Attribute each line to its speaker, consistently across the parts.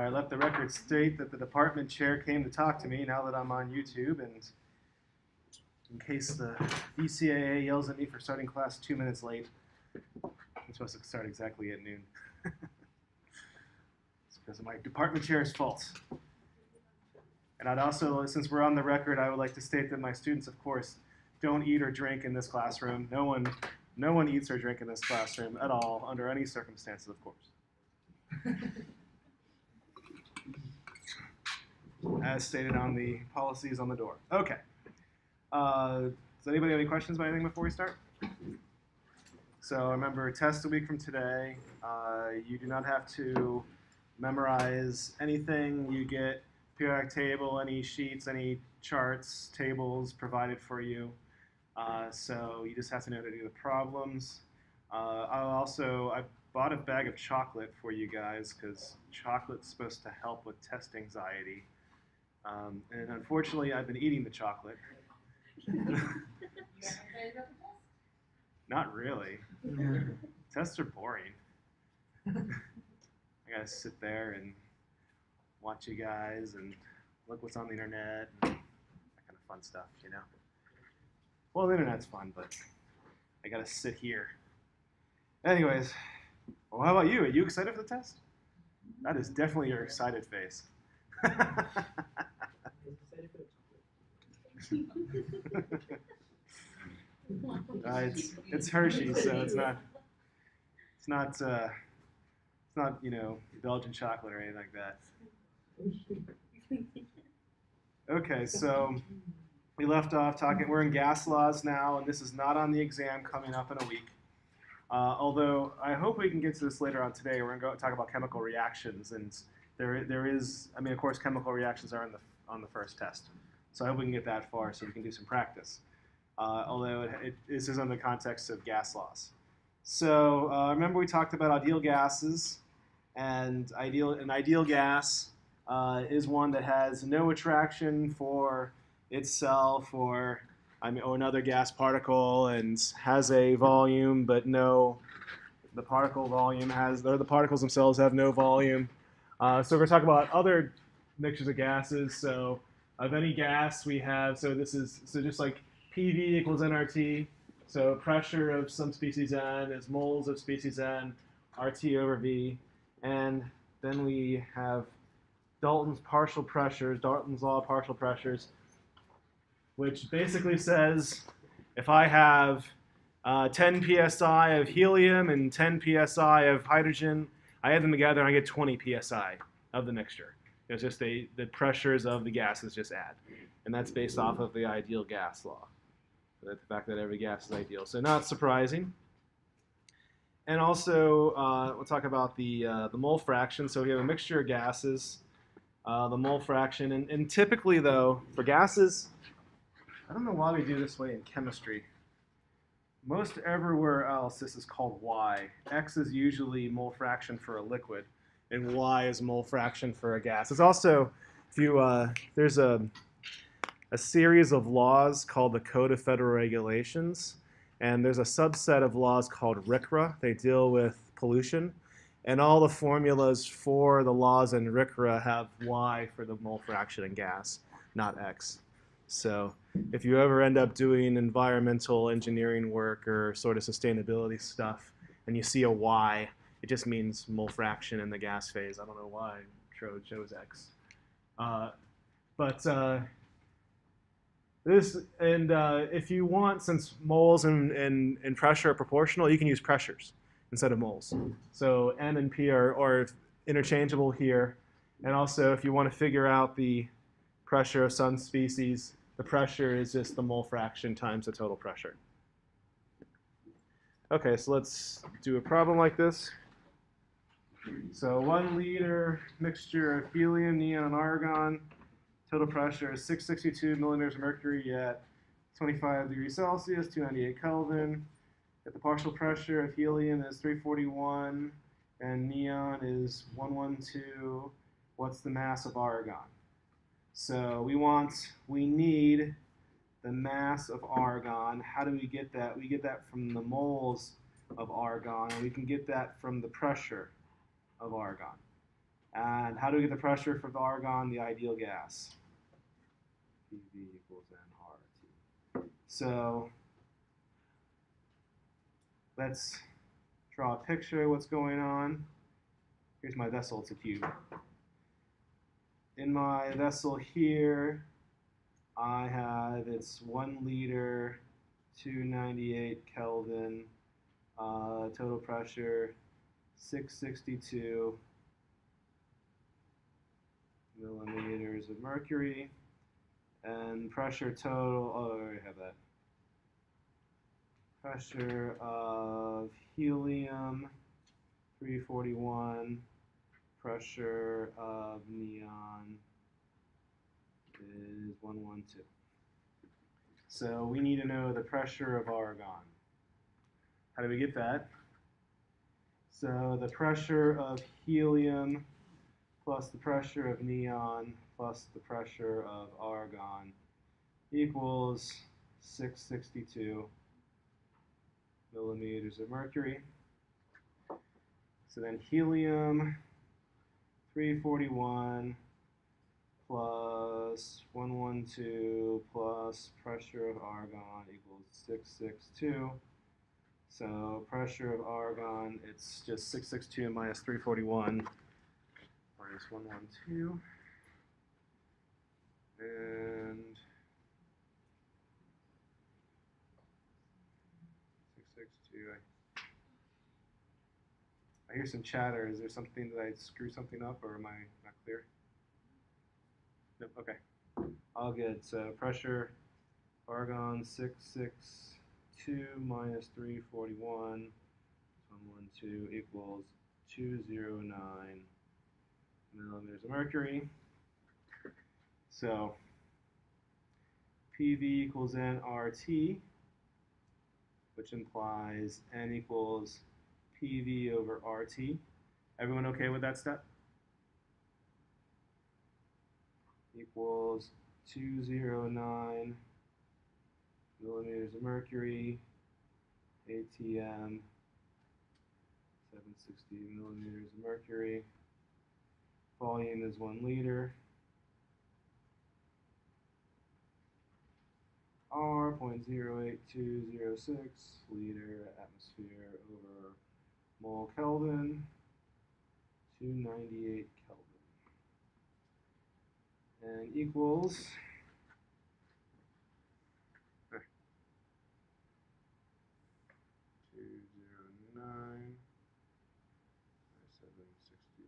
Speaker 1: right, let the record state that the department chair came to talk to me now that I'm on YouTube, and in case the VCAA yells at me for starting class 2 minutes late, I'm supposed to start exactly at noon. It's because of my department chair's fault. And I'd also, since we're on the record, I would like to state that my students, of course, don't eat or drink in this classroom. No one eats or drinks in this classroom at all, under any circumstances, of course. As stated on the policies on the door. Okay. Does anybody have any questions about anything before we start? So remember, test a week from today. You do not have to memorize anything. You get periodic table, any sheets, any charts, tables provided for you. So you just have to know how to do the problems. I bought a bag of chocolate for you guys because chocolate's supposed to help with test anxiety. And unfortunately, I've been eating the chocolate. Not really. Tests are boring. I gotta sit there and watch you guys and look what's on the internet and that kind of fun stuff, you know? Well, the internet's fun, but I gotta sit here. Anyways, well, how about you? Are you excited for the test? That is definitely your excited face. It's Hershey's, so it's not Belgian chocolate or anything like that. Okay, so we left off talking. We're in gas laws now, and this is not on the exam coming up in a week. Although I hope we can get to this later on today. We're going to talk about chemical reactions, and there is. I mean, of course, chemical reactions are on the first test. So I hope we can get that far so we can do some practice. Although this is in the context of gas laws. So remember we talked about ideal gases, and an ideal gas is one that has no attraction for itself or another gas particle and has a volume, but the particles themselves have no volume. So we're going to talk about other mixtures of gases. So of any gas we have, so just like PV equals nRT, so pressure of some species N is moles of species N, RT over V, and then we have Dalton's law of partial pressures, which basically says if I have 10 psi of helium and 10 psi of hydrogen, I add them together and I get 20 psi of the mixture. It's just the pressures of the gases just add. And that's based off of the ideal gas law. So the fact that every gas is ideal. So not surprising. And also, we'll talk about the mole fraction. So we have a mixture of gases, the mole fraction. And typically, though, for gases, I don't know why we do this way in chemistry. Most everywhere else, this is called Y. X is usually mole fraction for a liquid, and Y is mole fraction for a gas. It's also, there's a series of laws called the Code of Federal Regulations, and there's a subset of laws called RCRA. They deal with pollution, and all the formulas for the laws in RCRA have Y for the mole fraction in gas, not X. So if you ever end up doing environmental engineering work or sort of sustainability stuff, and you see a Y, it just means mole fraction in the gas phase. I don't know why it shows X. If you want, since moles and pressure are proportional, you can use pressures instead of moles. So N and P are interchangeable here. And also, if you want to figure out the pressure of some species, the pressure is just the mole fraction times the total pressure. Okay, so let's do a problem like this. So 1 liter mixture of helium, neon, and argon. Total pressure is 662 millimeters of mercury at 25 degrees Celsius, 298 Kelvin. If the partial pressure of helium is 341 and neon is 112, what's the mass of argon? So we need the mass of argon. How do we get that? We get that from the moles of argon, and we can get that from the pressure of argon. And how do we get the pressure for the argon, the ideal gas? PV equals nRT. So let's draw a picture of what's going on. Here's my vessel, it's a cube. In my vessel here, I have, it's 1 liter, 298 Kelvin, total pressure 662 millimeters of mercury, and pressure total, oh, I already have that. Pressure of helium, 341, pressure of neon is 112. So we need to know the pressure of argon. How do we get that? So the pressure of helium plus the pressure of neon plus the pressure of argon equals 662 millimeters of mercury. So then helium 341 plus 112 plus pressure of argon equals 662. So pressure of argon, it's just 662 minus 341 minus 112. And 662. I hear some chatter. Is there something that I screw something up, or am I not clear? Nope, okay. All good. So pressure, argon 662 minus 341, 112 equals 209 millimeters of mercury. So PV equals nRT, which implies N equals PV over RT. Everyone okay with that step? Equals 209 millimeters of mercury, ATM 760 millimeters of mercury. Volume is 1 liter. R 0.08206 liter atmosphere over mole Kelvin, 298 Kelvin. And equals 209 760.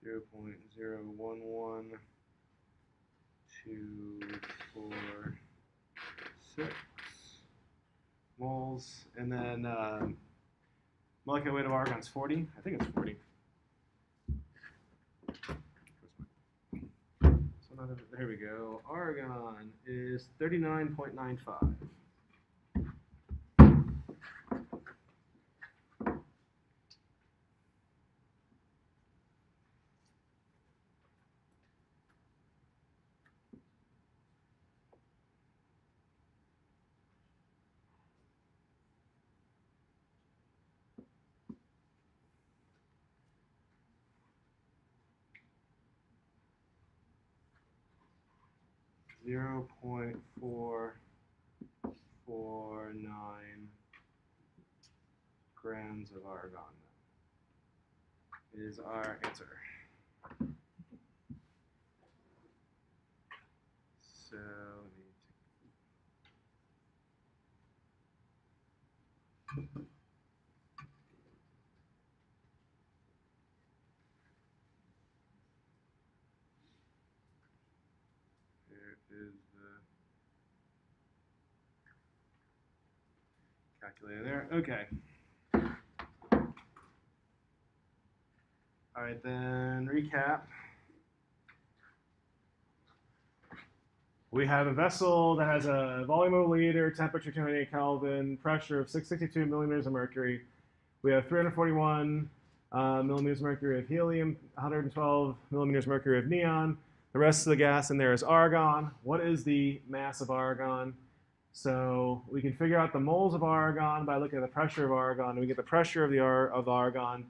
Speaker 1: 0.011246 moles, and then molecular weight of argon is 40. I think it's 40. So there we go. Argon is 39.95. 0.449 grams of argon is our answer. So here is the calculator there. Okay. All right, then recap. We have a vessel that has a volume of a liter, temperature 208 Kelvin, pressure of 662 millimeters of mercury. We have 341 millimeters of mercury of helium, 112 millimeters of mercury of neon. The rest of the gas in there is argon. What is the mass of argon? So we can figure out the moles of argon by looking at the pressure of argon, and we get the pressure of of argon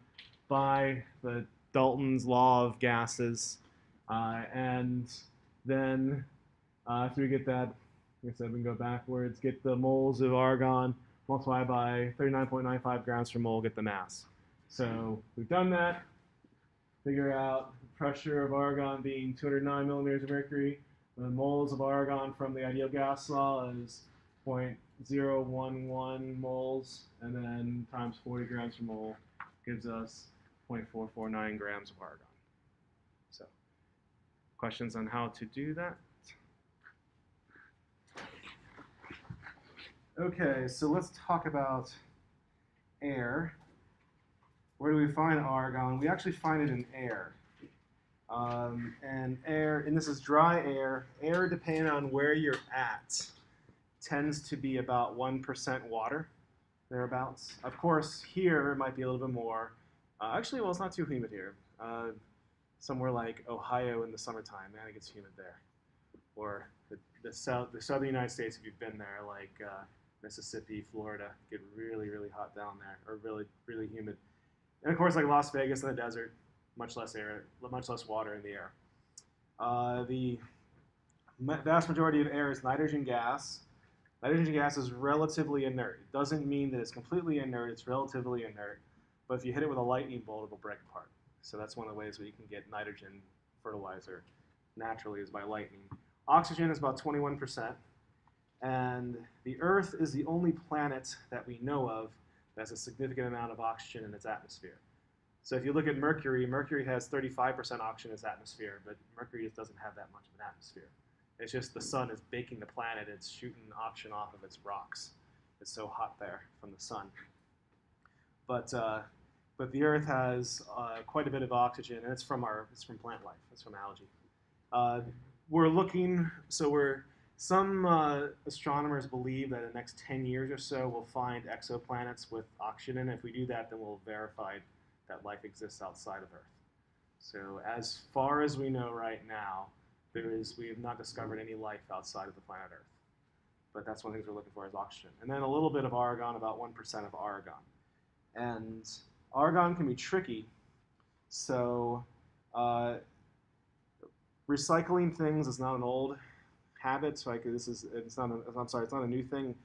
Speaker 1: by the Dalton's law of gases. And then after we get that, like I said, we can go backwards, get the moles of argon, multiply by 39.95 grams per mole, get the mass. So we've done that. Figure out the pressure of argon being 209 millimeters of mercury. The moles of argon from the ideal gas law is 0.011 moles, and then times 40 grams per mole gives us 0.449 grams of argon. So, questions on how to do that? Okay, so let's talk about air. Where do we find argon? We actually find it in air. And air, and this is dry air. Air, depending on where you're at, tends to be about 1% water, thereabouts. Of course, here it might be a little bit more. Actually, well, it's not too humid here. Somewhere like Ohio in the summertime, man, it gets humid there. Or the southern United States, if you've been there, like Mississippi, Florida, get really, really hot down there, or really, really humid. And of course, like Las Vegas in the desert, much less air, much less water in the air. The vast majority of air is nitrogen gas. Nitrogen gas is relatively inert. It doesn't mean that it's completely inert, it's relatively inert. But if you hit it with a lightning bolt, it'll break apart. So that's one of the ways where you can get nitrogen fertilizer naturally is by lightning. Oxygen is about 21%. And the Earth is the only planet that we know of that has a significant amount of oxygen in its atmosphere. So if you look at Mercury, Mercury has 35% oxygen in its atmosphere, but Mercury just doesn't have that much of an atmosphere. It's just the sun is baking the planet, it's shooting oxygen off of its rocks. It's so hot there from the sun. But the Earth has quite a bit of oxygen, and it's from plant life, it's from algae. Some astronomers believe that in the next 10 years or so we'll find exoplanets with oxygen in it. If we do that, then we'll verify that life exists outside of Earth. So as far as we know right now, we have not discovered any life outside of the planet Earth. But that's one of the things we're looking for is oxygen. And then a little bit of argon, about 1% of argon. And argon can be tricky. So recycling things is not an old habit. So it's not a new thing.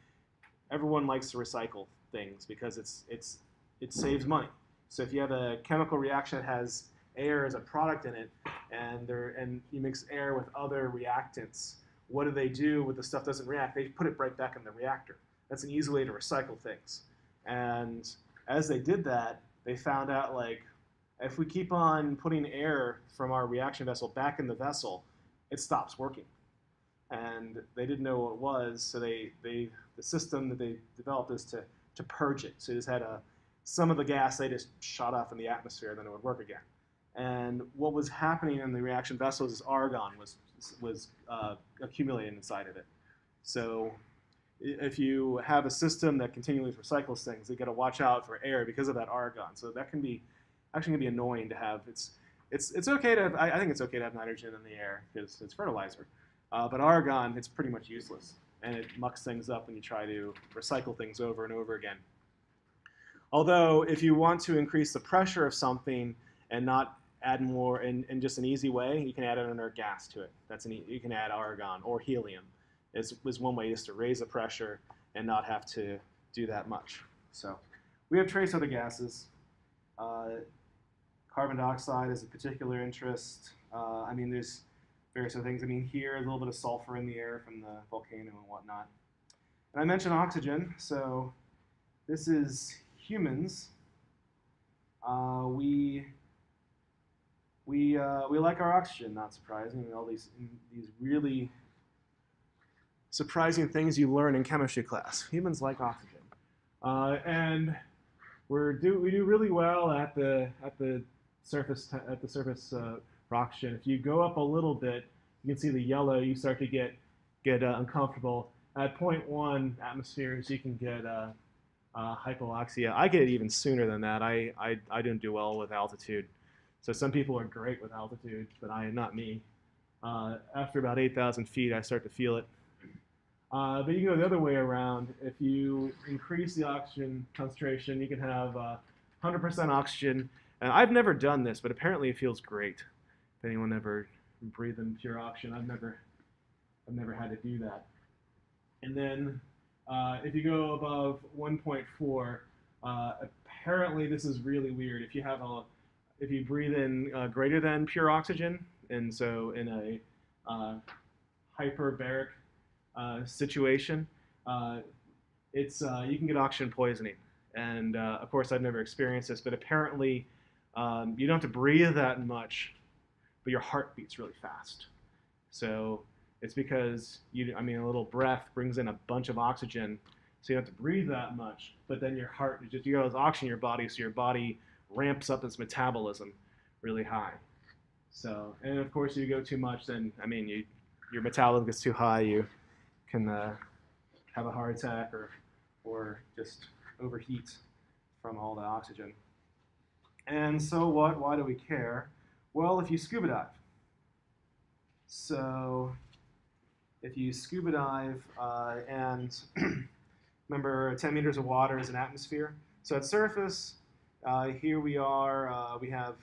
Speaker 1: Everyone likes to recycle things because it saves money. So if you have a chemical reaction that has air as a product in it, and you mix air with other reactants, what do they do with the stuff that doesn't react? They put it right back in the reactor. That's an easy way to recycle things. And as they did that, they found out, like, if we keep on putting air from our reaction vessel back in the vessel, it stops working. And they didn't know what it was, so the system that they developed is to purge it. So they just had some of the gas they just shot off in the atmosphere, then it would work again. And what was happening in the reaction vessels is argon was accumulating inside of it. So if you have a system that continually recycles things, you got to watch out for air because of that argon. So that can be annoying to have. It's okay to have, I think it's okay to have nitrogen in the air because it's fertilizer. But argon, it's pretty much useless, and it mucks things up when you try to recycle things over and over again. Although, if you want to increase the pressure of something and not add more in just an easy way, you can add an inert gas to it. You can add argon or helium. Is one way just to raise the pressure and not have to do that much. So we have trace other gases. Carbon dioxide is a particular interest. There's various other things. Here, a little bit of sulfur in the air from the volcano and whatnot. And I mentioned oxygen, so this is humans. We like our oxygen, not surprising. All these really surprising things you learn in chemistry class. Humans like oxygen, and we do really well at the surface oxygen. If you go up a little bit, you can see the yellow. You start to get uncomfortable. At 0.1 atmospheres, you can get hypoxia. I get it even sooner than that. I didn't do well with altitude. So some people are great with altitude, but not me. After about 8,000 feet, I start to feel it. But you can go the other way around. If you increase the oxygen concentration, you can have 100% oxygen. And I've never done this, but apparently it feels great. If anyone ever breathed in pure oxygen, I've never had to do that. And then if you go above 1.4, apparently this is really weird. If you breathe in greater than pure oxygen, and so in a hyperbaric situation, you can get oxygen poisoning. And of course, I've never experienced this, but apparently you don't have to breathe that much, but your heart beats really fast. So it's because a little breath brings in a bunch of oxygen, so you don't have to breathe that much. But then your heart, you got oxygen in your body, so your body ramps up its metabolism really high. So, and of course, if you go too much, then your metabolism gets too high, you can have a heart attack or just overheat from all the oxygen. And so what? Why do we care? Well, if you scuba dive. So if you scuba dive and remember 10 meters of water is an atmosphere. So at surface, here we are, we have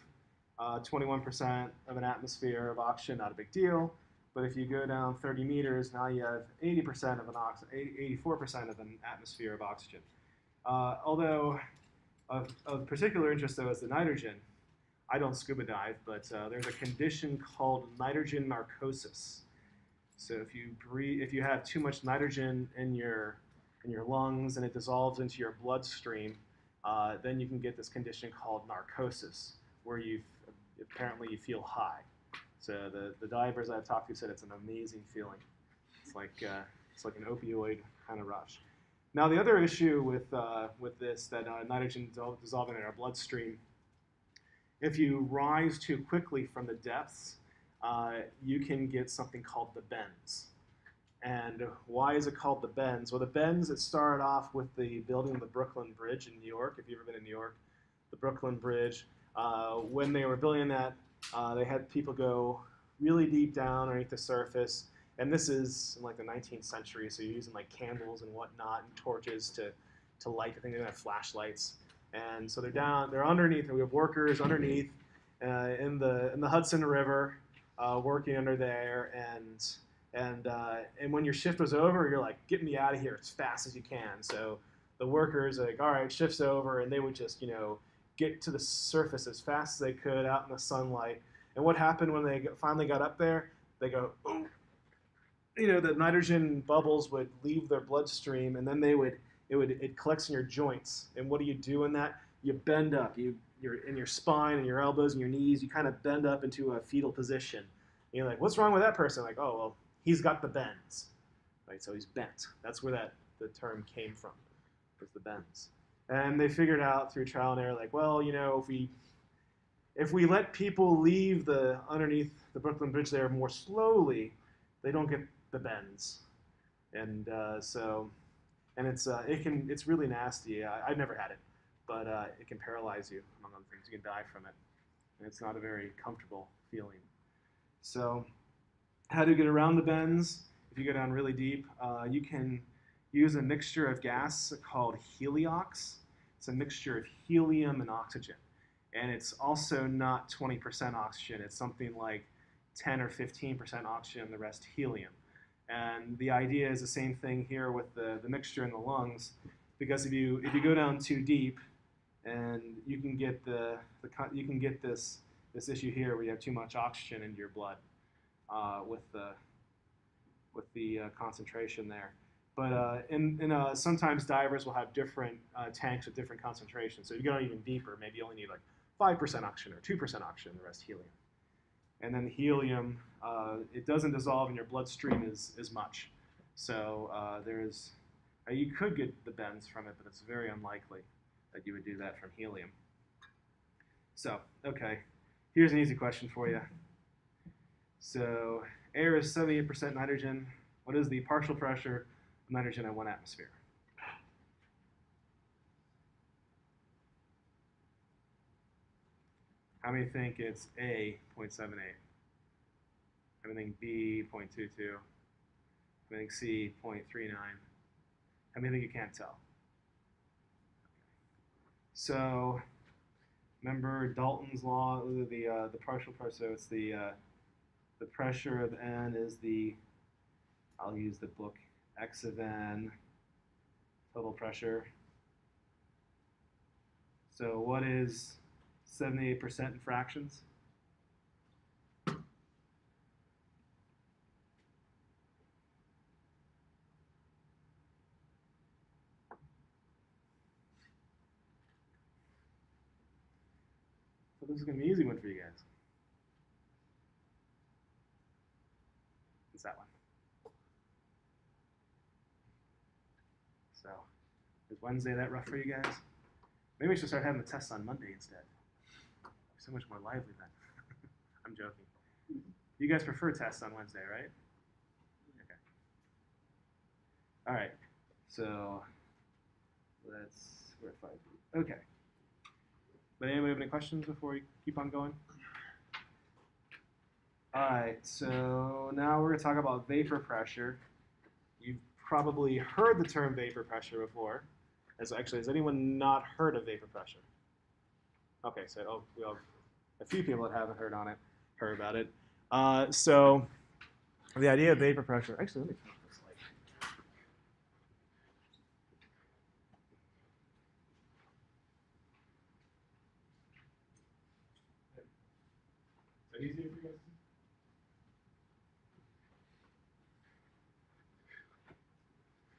Speaker 1: 21% of an atmosphere of oxygen, not a big deal. But if you go down 30 meters, now you have 84% of an atmosphere of oxygen. Although of particular interest, though, is the nitrogen. I don't scuba dive, but there's a condition called nitrogen narcosis. So if you have too much nitrogen in your lungs and it dissolves into your bloodstream, then you can get this condition called narcosis, where apparently you feel high. So the divers I've talked to said it's an amazing feeling. It's like an opioid kind of rush. Now the other issue with this that nitrogen dissolving in our bloodstream, if you rise too quickly from the depths, you can get something called the bends. And why is it called the bends? Well, the bends, it started off with the building of the Brooklyn Bridge in New York. If you've ever been in New York, the Brooklyn Bridge, when they were building that, they had people go really deep down underneath the surface. And this is in like the 19th century, so you're using like candles and whatnot and torches to light. I think they didn't have flashlights. And so they're underneath, and we have workers underneath in the Hudson River working under there. And when your shift was over, you're like, get me out of here as fast as you can. So the workers are like, all right, shift's over, and they would just, get to the surface as fast as they could out in the sunlight. And what happened when they finally got up there? They go, oh, the nitrogen bubbles would leave their bloodstream, and then it collects in your joints. And what do you do in that? You bend up. You're in your spine and your elbows and your knees. You kind of bend up into a fetal position. And you're like, what's wrong with that person? Like, oh, well, he's got the bends, right? So he's bent. That's where the term came from, was the bends. And they figured out through trial and error, like, well, if we let people leave underneath the Brooklyn Bridge there more slowly, they don't get the bends. And it's really nasty. I've never had it, but it can paralyze you, among other things. You can die from it, and it's not a very comfortable feeling. So how do you get around the bends? If you go down really deep, you can use a mixture of gas called heliox. It's a mixture of helium and oxygen. And it's also not 20% oxygen. It's something like 10 or 15% oxygen and the rest helium. And the idea is the same thing here with the mixture in the lungs, because if you go down too deep, and you can get this issue here where you have too much oxygen in your blood with the concentration there. But sometimes divers will have different tanks with different concentrations. So if you go even deeper, maybe you only need like 5% oxygen or 2% oxygen, the rest helium. And then helium, it doesn't dissolve in your bloodstream as much. So you could get the bends from it, but it's very unlikely that you would do that from helium. So, okay, here's an easy question for you. So air is 78% nitrogen. What is the partial pressure of nitrogen in 1 atmosphere? How many think it's A, 0.78? How many think B, 0.22? I'm going to see 0.39. How many think you can't tell? So remember Dalton's law, the partial pressure. So it's the pressure of n is the, I'll use the book, x of n total pressure. So what is 78% in fractions? So this is going to be an easy one for you guys. It's that one. So is Wednesday that rough for you guys? Maybe we should start having the tests on Monday instead. So much more lively then. I'm joking. You guys prefer tests on Wednesday, right? Okay. All right. So we're at 5. Okay. But anybody have any questions before we keep on going? All right. So now we're going to talk about vapor pressure. You've probably heard the term vapor pressure before. Has anyone not heard of vapor pressure? Okay, so we have a few people that haven't heard about it. So the idea of vapor pressure. Actually, let me turn this light. Is that easier for you guys?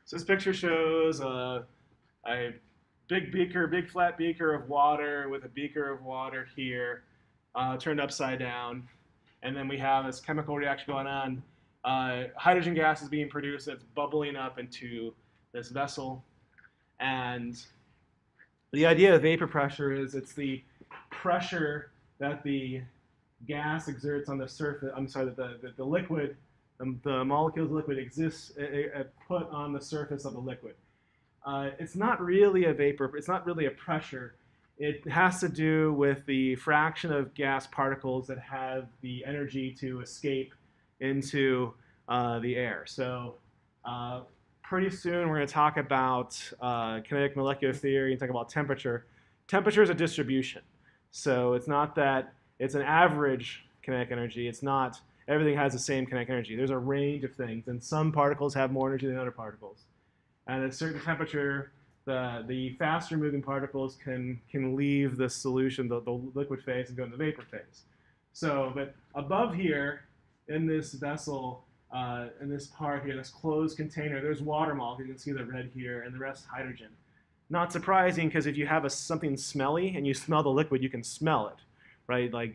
Speaker 1: So this picture shows a big flat beaker of water with a beaker of water here, turned upside down. And then we have this chemical reaction going on. Hydrogen gas is being produced that's bubbling up into this vessel. And the idea of vapor pressure is it's the pressure that the gas exerts on the surface, the liquid, the molecules of liquid exists, put on the surface of the liquid. It's not really a vapor, it's not really a pressure. It has to do with the fraction of gas particles that have the energy to escape into the air. So pretty soon we're going to talk about kinetic molecular theory and talk about temperature. Temperature is a distribution. So it's not that it's an average kinetic energy. It's not everything has the same kinetic energy. There's a range of things, and some particles have more energy than other particles. And at a certain temperature, the faster moving particles can leave the solution, the liquid phase, and go into the vapor phase. So, but above here, in this vessel, in this part here, this closed container, there's water molecules. You can see the red here, and the rest hydrogen. Not surprising, because if you have something smelly and you smell the liquid, you can smell it, right? Like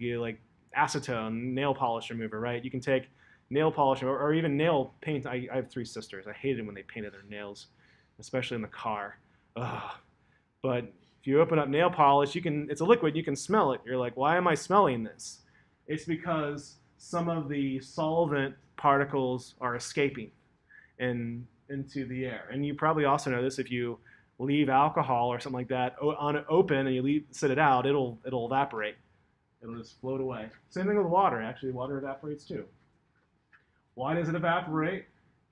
Speaker 1: acetone, nail polish remover, right? You can take nail polish or even nail paint. I have 3 sisters. I hated when they painted their nails, especially in the car. Ugh. But if you open up nail polish, it's a liquid, you can smell it. You're like, why am I smelling this? It's because some of the solvent particles are escaping into the air. And you probably also know this if you leave alcohol or something like that on it open and you sit it out, it'll evaporate. It'll just float away. Same thing with water. Actually, water evaporates too. Why does it evaporate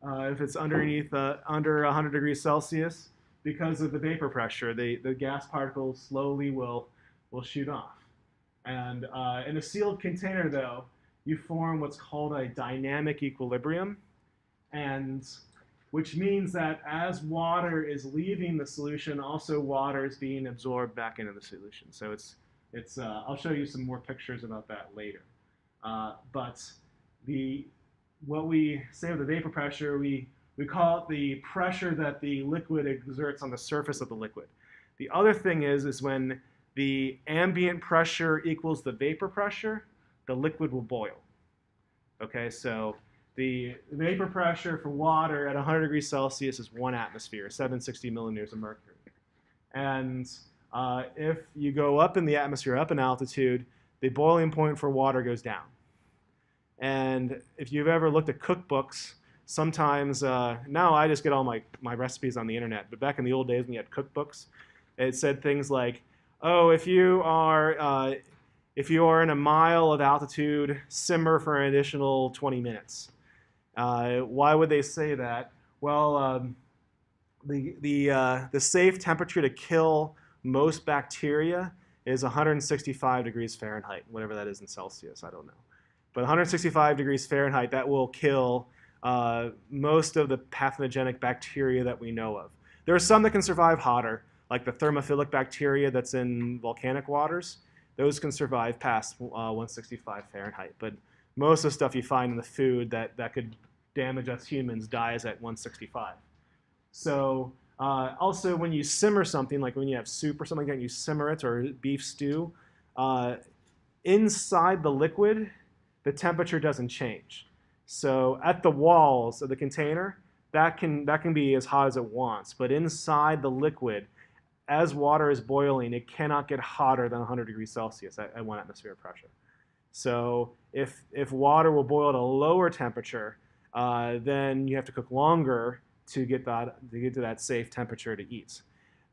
Speaker 1: if it's under 100 degrees Celsius? Because of the vapor pressure. The gas particles slowly will shoot off. And in a sealed container, though, you form what's called a dynamic equilibrium, and which means that as water is leaving the solution, also water is being absorbed back into the solution. So I'll show you some more pictures about that later. But what we say with the vapor pressure, we call it the pressure that the liquid exerts on the surface of the liquid. The other thing is when the ambient pressure equals the vapor pressure, the liquid will boil. Okay, so the vapor pressure for water at 100 degrees Celsius is 1 atmosphere, 760 millimeters of mercury. And if you go up in the atmosphere, up in altitude, the boiling point for water goes down. And if you've ever looked at cookbooks, sometimes, now I just get all my recipes on the internet, but back in the old days when you had cookbooks, it said things like, oh, if you are in a mile of altitude, simmer for an additional 20 minutes. Why would they say that? Well, the safe temperature to kill most bacteria is 165 degrees Fahrenheit, whatever that is in Celsius, I don't know. But 165 degrees Fahrenheit, that will kill most of the pathogenic bacteria that we know of. There are some that can survive hotter, like the thermophilic bacteria that's in volcanic waters. Those can survive past 165 Fahrenheit. But most of the stuff you find in the food that could damage us humans dies at 165. So also when you simmer something, like when you have soup or something like that, you simmer it, or beef stew, inside the liquid, the temperature doesn't change. So at the walls of the container, that can be as hot as it wants. But inside the liquid, as water is boiling, it cannot get hotter than 100 degrees Celsius at 1 atmosphere of pressure. So if water will boil at a lower temperature, then you have to cook longer to get to that safe temperature to eat.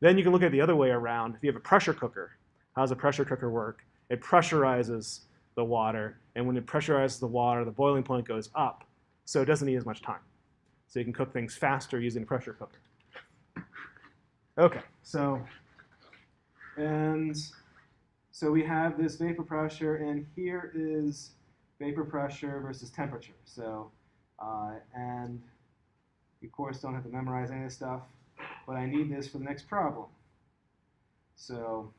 Speaker 1: Then you can look at the other way around. If you have a pressure cooker, how does a pressure cooker work? It pressurizes the water, and when it pressurizes the water, the boiling point goes up, so it doesn't need as much time. So you can cook things faster using a pressure cooker. Okay, so we have this vapor pressure, and here is vapor pressure versus temperature. So, and you, of course, don't have to memorize any of this stuff, but I need this for the next problem. So,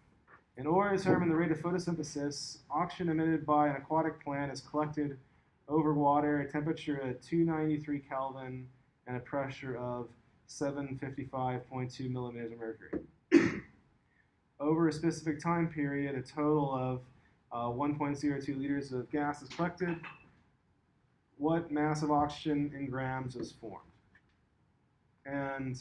Speaker 1: in order to determine the rate of photosynthesis, oxygen emitted by an aquatic plant is collected over water at a temperature at 293 Kelvin and a pressure of 755.2 millimeters of mercury. Over a specific time period, a total of 1.02 liters of gas is collected. What mass of oxygen in grams is formed? And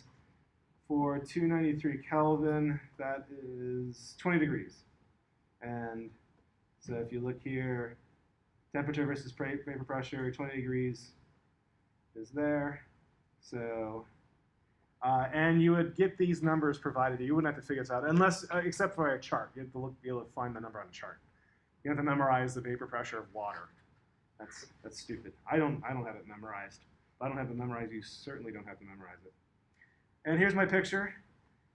Speaker 1: for 293 Kelvin, that is 20 degrees. And so if you look here, temperature versus vapor pressure, 20 degrees is there. So, and you would get these numbers provided. You wouldn't have to figure this out, unless, except for a chart. You have to be able to find the number on a chart. You have to memorize the vapor pressure of water. That's stupid. I don't have it memorized. If I don't have it memorized, you certainly don't have to memorize it. And here's my picture.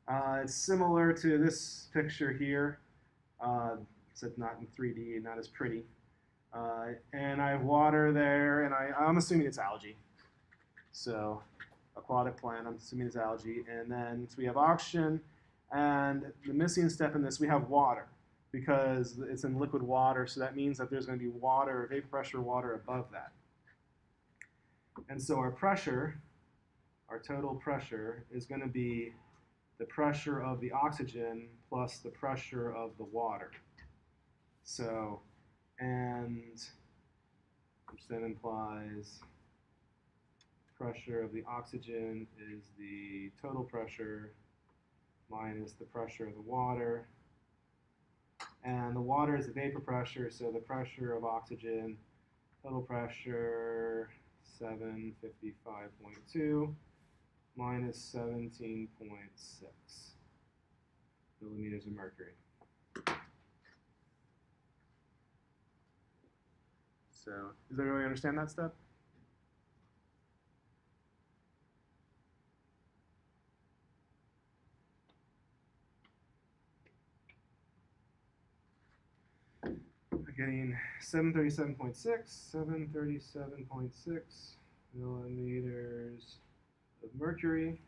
Speaker 1: It's similar to this picture here, except not in 3D, not as pretty. And I have water there, and I'm assuming it's algae. So aquatic plant, I'm assuming it's algae. And then so we have oxygen, and the missing step in this, we have water, because it's in liquid water, so that means that there's going to be water, vapor pressure water above that. And so our pressure, our total pressure, is going to be the pressure of the oxygen plus the pressure of the water. So, and which then implies pressure of the oxygen is the total pressure minus the pressure of the water. And the water is the vapor pressure, so the pressure of oxygen, total pressure 755.2 minus 17.6 millimeters of mercury. So, does everybody understand that step? Getting 737.6 millimeters of mercury.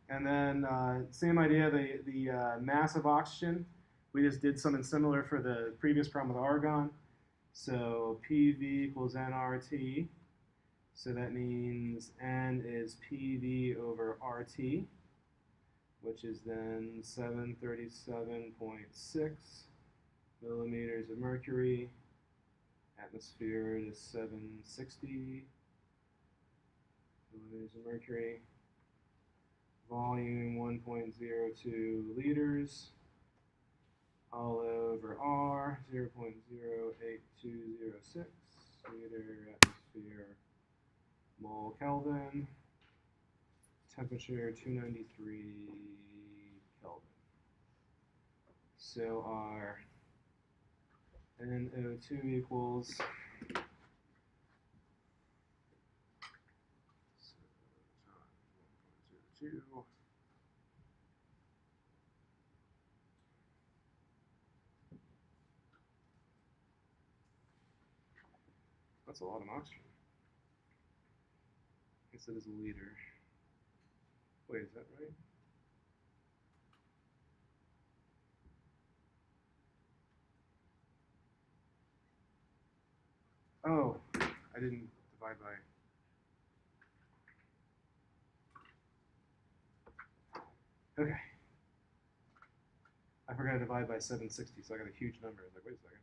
Speaker 1: And then same idea, the mass of oxygen. We just did something similar for the previous problem with argon. So PV equals nRT. So that means N is PV over RT, which is then 737.6 millimeters of mercury. Atmosphere is 760 millimeters of mercury. Volume 1.02 liters. All over R, 0.08206 liter atmosphere mole Kelvin. Temperature 293 Kelvin. So our NO2 equals Oh. That's a lot of oxygen. I guess it is a liter. Wait, is that right? Oh, I didn't divide by. Okay. I forgot to divide by 760, so I got a huge number. I was like, wait a second.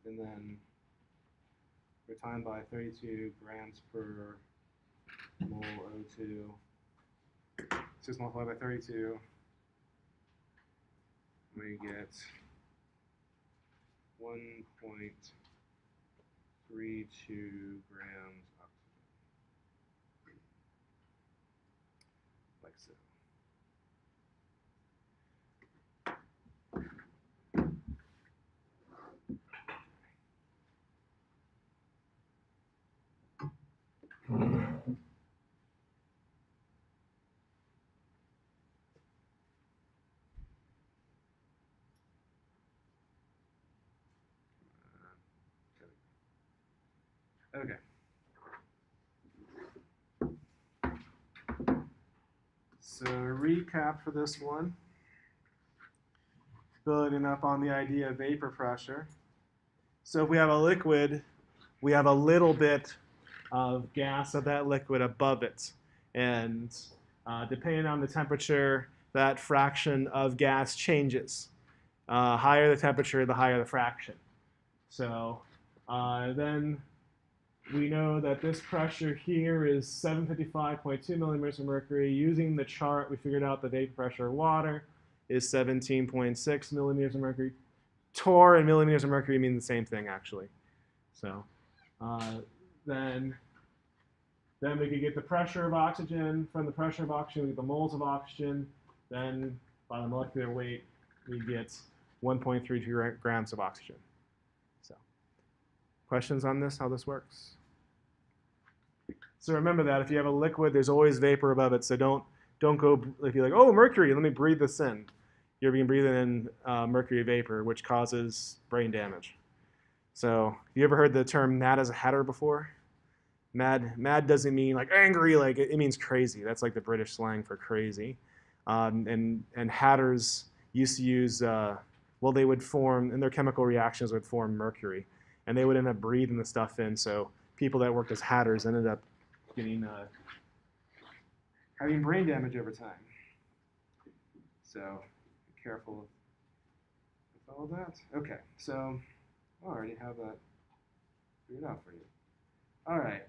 Speaker 1: And then we're timed by 32 grams per mole O2. So just multiply by 32. We get 1.32 grams oxygen. Like so. Okay. So recap for this one. Building up on the idea of vapor pressure. So if we have a liquid, we have a little bit of gas of that liquid above it. And depending on the temperature, that fraction of gas changes. Higher the temperature, the higher the fraction. So then we know that this pressure here is 755.2 millimeters of mercury. Using the chart, we figured out the vapor pressure of water is 17.6 millimeters of mercury. Torr and millimeters of mercury mean the same thing, actually. So then we could get the pressure of oxygen. From the pressure of oxygen, we get the moles of oxygen. Then by the molecular weight, we get 1.32 grams of oxygen. So, questions on this, how this works? So remember that if you have a liquid, there's always vapor above it. So don't go, if you're like, oh, mercury, let me breathe this in. You're being breathing in mercury vapor, which causes brain damage. So you ever heard the term mad as a hatter before? Mad doesn't mean like angry, like it means crazy. That's like the British slang for crazy. And hatters used to use, well, they would form, and their chemical reactions would form mercury. And they would end up breathing the stuff in. So people that worked as hatters ended up getting having brain damage over time. So be careful with all that. Okay, so I already have that figured out for you. All right.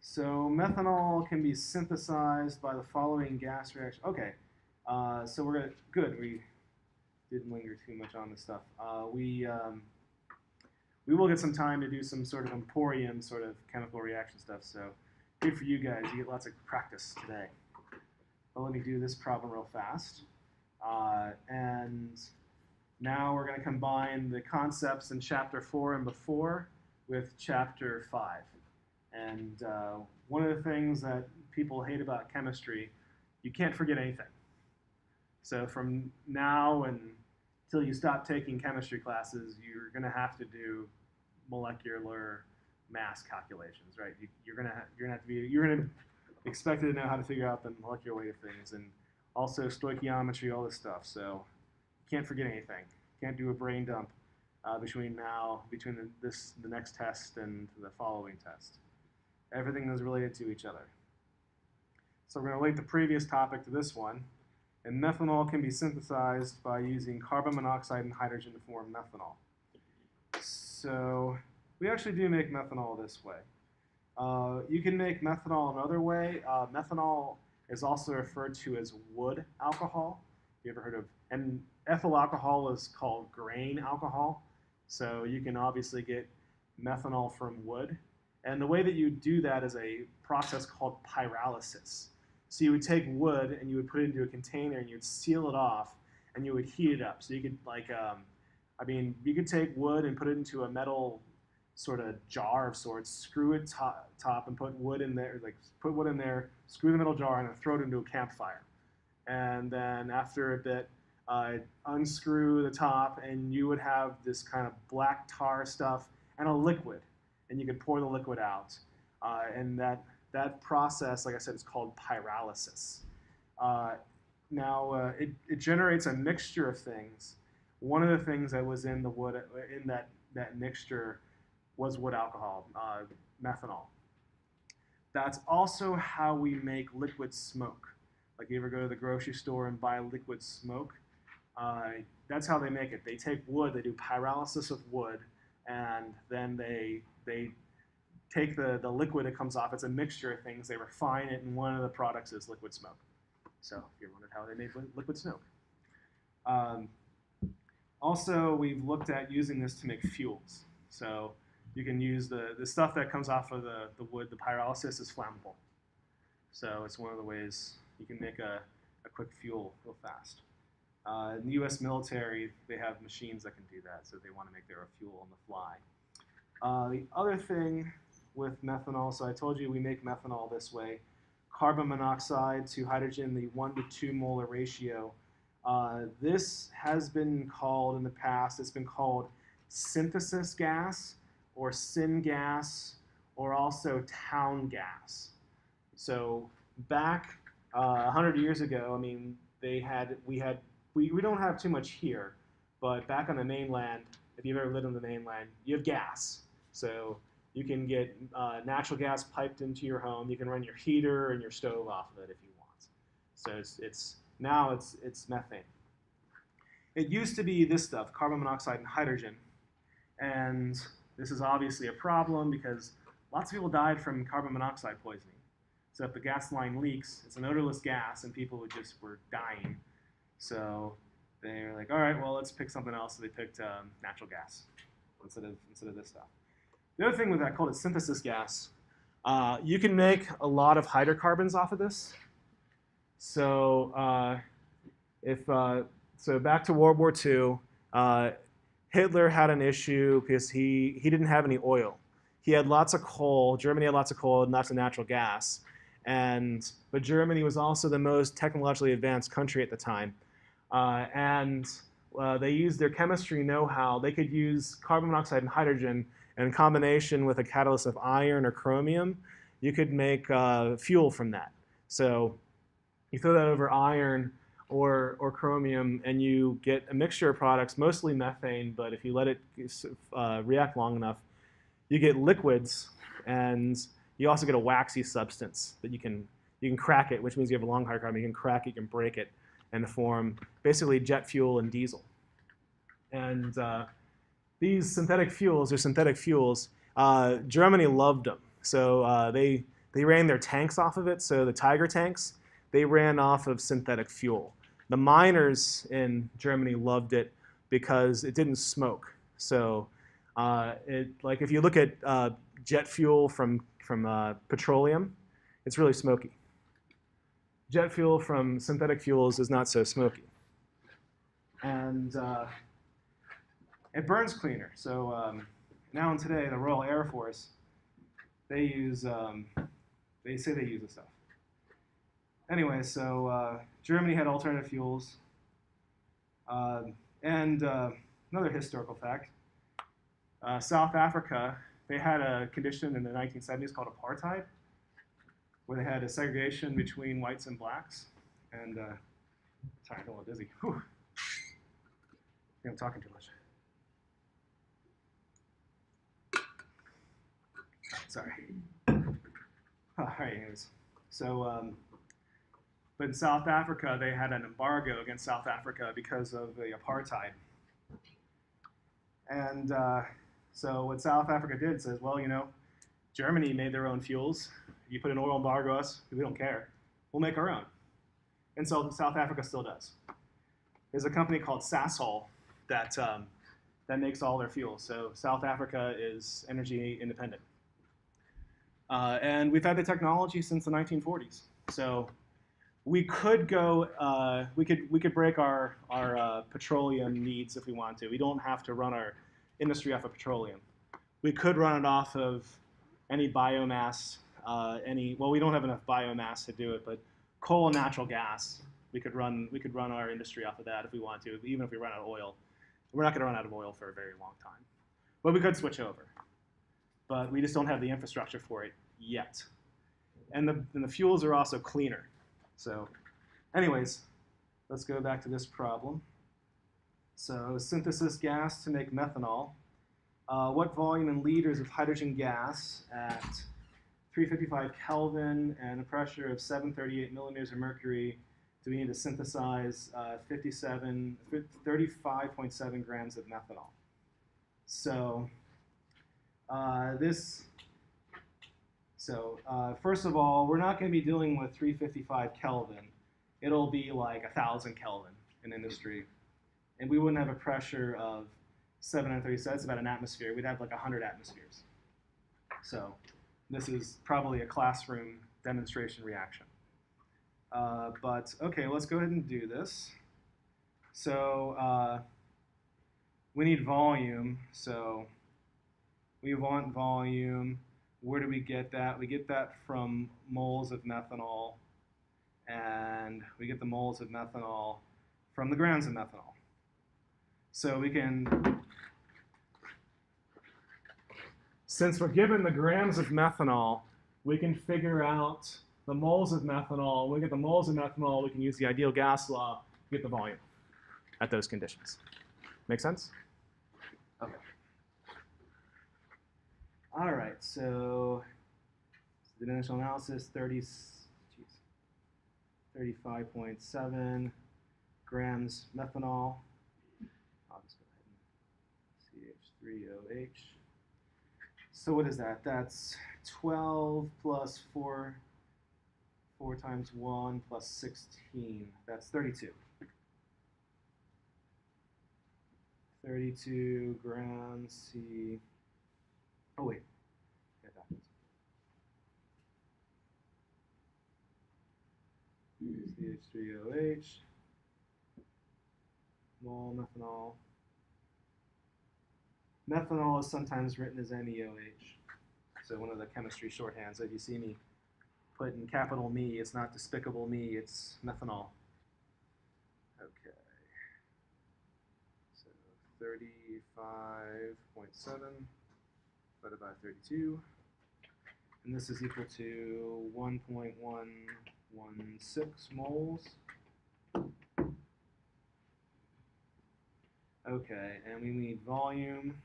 Speaker 1: So methanol can be synthesized by the following gas reaction. Okay, so we're gonna, good, we didn't linger too much on this stuff. We will get some time to do some sort of emporium sort of chemical reaction stuff, so good for you guys, you get lots of practice today. But let me do this problem real fast. And now we're gonna combine the concepts in chapter 4 and before with chapter 5. And one of the things that people hate about chemistry, you can't forget anything. So from now until you stop taking chemistry classes, you're going to have to do molecular mass calculations, right? You're going to expected to know how to figure out the molecular weight of things, and also stoichiometry, all this stuff. So you can't forget anything. You can't do a brain dump between the next test and the following test. Everything is related to each other. So we're going to relate the previous topic to this one. And methanol can be synthesized by using carbon monoxide and hydrogen to form methanol. So we actually do make methanol this way. You can make methanol another way. Methanol is also referred to as wood alcohol. You ever heard of, and ethyl alcohol is called grain alcohol. So you can obviously get methanol from wood. And the way that you do that is a process called pyrolysis. So you would take wood and you would put it into a container and you'd seal it off and you would heat it up. So you could like I mean, you could take wood and put it into a metal sort of jar of sorts, screw it top and put wood in there, like put wood in there, screw the metal jar, and then throw it into a campfire. And then after a bit, unscrew the top, and you would have this kind of black tar stuff and a liquid, and you could pour the liquid out. And that process, like I said, is called pyrolysis. Now, it generates a mixture of things. One of the things that was in the wood, in that mixture, was wood alcohol, methanol. That's also how we make liquid smoke. Like you ever go to the grocery store and buy liquid smoke? That's how they make it. They take wood, they do pyrolysis of wood, and then they take the liquid that comes off. It's a mixture of things. They refine it, and one of the products is liquid smoke. So if you wondered how they made liquid smoke. Also, we've looked at using this to make fuels. So you can use the stuff that comes off of the wood, the pyrolysis is flammable. So it's one of the ways you can make a quick fuel real fast. In the US military, they have machines that can do that, so they want to make their fuel on the fly. The other thing with methanol, so I told you we make methanol this way. Carbon monoxide to hydrogen, the 1 to 2 molar ratio. This has been called in the past, it's been called synthesis gas or syngas or also town gas. So back 100 years ago, I mean, we don't have too much here, but back on the mainland, if you've ever lived on the mainland, you have gas. So you can get natural gas piped into your home. You can run your heater and your stove off of it if you want. So now it's methane. It used to be this stuff, carbon monoxide and hydrogen. And this is obviously a problem because lots of people died from carbon monoxide poisoning. So if the gas line leaks, it's an odorless gas, and people were dying. So they were like, all right, well, let's pick something else. So they picked natural gas instead of this stuff. The other thing with that, called it synthesis gas, you can make a lot of hydrocarbons off of this. So so back to World War II, Hitler had an issue because he didn't have any oil. He had lots of coal. Germany had lots of coal and lots of natural gas. But Germany was also the most technologically advanced country at the time. They used their chemistry know-how. They could use carbon monoxide and hydrogen, and in combination with a catalyst of iron or chromium, you could make fuel from that. So you throw that over iron or chromium, and you get a mixture of products, mostly methane, but if you let it react long enough, you get liquids, and you also get a waxy substance that you can crack it, which means you have a long hydrocarbon. You can crack it, you can break it, and form basically jet fuel and diesel. And these synthetic fuels, Germany loved them. So they ran their tanks off of it. So the Tiger tanks, they ran off of synthetic fuel. The miners in Germany loved it because it didn't smoke. So like if you look at jet fuel from petroleum, it's really smoky. Jet fuel from synthetic fuels is not so smoky. And it burns cleaner. So now and today, the Royal Air Force, they say they use this stuff. Anyway, so Germany had alternative fuels. Another historical fact, South Africa, they had a condition in the 1970s called apartheid, where they had a segregation between whites and blacks. And sorry, I'm a little dizzy. Whew. I think I'm talking too much. Sorry. All right, anyways. So, but in South Africa, they had an embargo against South Africa because of the apartheid. And so what South Africa did says, well, you know, Germany made their own fuels. You put an oil embargo on us, we don't care. We'll make our own. And so South Africa still does. There's a company called Sasol that makes all their fuels. So South Africa is energy independent. And we've had the technology since the 1940s. So We could go. We could break our petroleum needs if we want to. We don't have to run our industry off of petroleum. We could run it off of any biomass. Well, we don't have enough biomass to do it, but coal and natural gas. We could run our industry off of that if we want to, even if we run out of oil. We're not going to run out of oil for a very long time, but we could switch over. But we just don't have the infrastructure for it yet. And the fuels are also cleaner. So anyways, let's go back to this problem. So synthesis gas to make methanol. What volume in liters of hydrogen gas at 355 Kelvin and a pressure of 738 millimeters of mercury do we need to synthesize 35.7 grams of methanol? So first of all, we're not going to be dealing with 355 Kelvin. It'll be like 1,000 Kelvin in industry. And we wouldn't have a pressure of 737, that's about an atmosphere. We'd have like 100 atmospheres. So this is probably a classroom demonstration reaction. But okay, let's go ahead and do this. So we need volume. So we want volume. Where do we get that? We get that from moles of methanol, and we get the moles of methanol from the grams of methanol. So we can, since we're given the grams of methanol, we can figure out the moles of methanol. When we get the moles of methanol, we can use the ideal gas law to get the volume at those conditions. Make sense? Okay. All right, so the initial analysis, 35.7 grams methanol. I'll just go ahead and CH3OH. So what is that? That's 12 plus 4 times 1 plus 16. That's 32. 32 grams C. Oh wait, get that. CH3OH, mole methanol. Methanol is sometimes written as MEOH. So one of the chemistry shorthands. If you see me put in capital Me, it's not despicable me, it's methanol. Okay. So 35.7 divided by 32. And this is equal to 1.116 moles. Okay, and we need volume.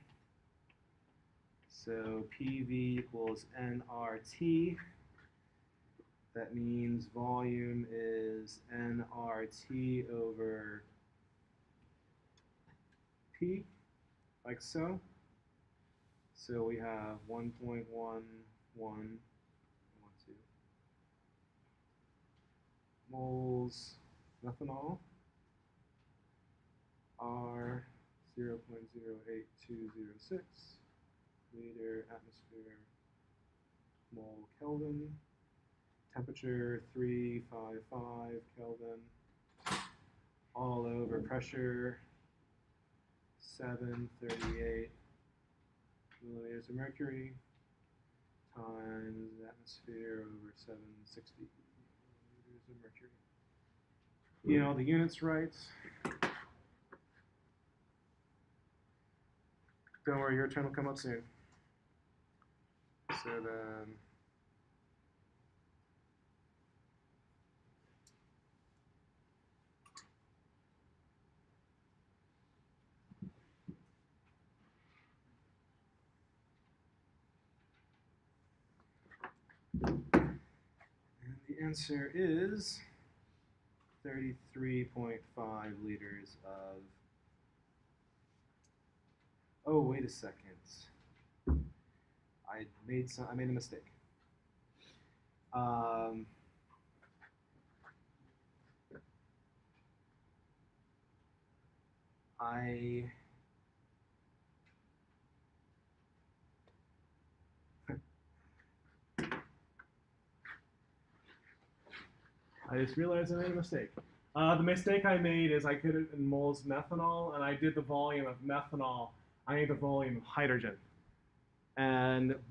Speaker 1: So PV equals nRT. That means volume is nRT over P, like so. So we have 1.1112 moles methanol are 0.08206 liter atmosphere mole Kelvin. Temperature 355 Kelvin. All over pressure 738 millimeters of mercury times atmosphere over 760 millimeters of mercury. You know the units right. Don't worry, your turn will come up soon. So then the answer is 33.5 liters of. Oh, wait a second. I made a mistake. I just realized I made a mistake. The mistake I made is I put it in moles of methanol, and I did the volume of methanol. I need the volume of hydrogen.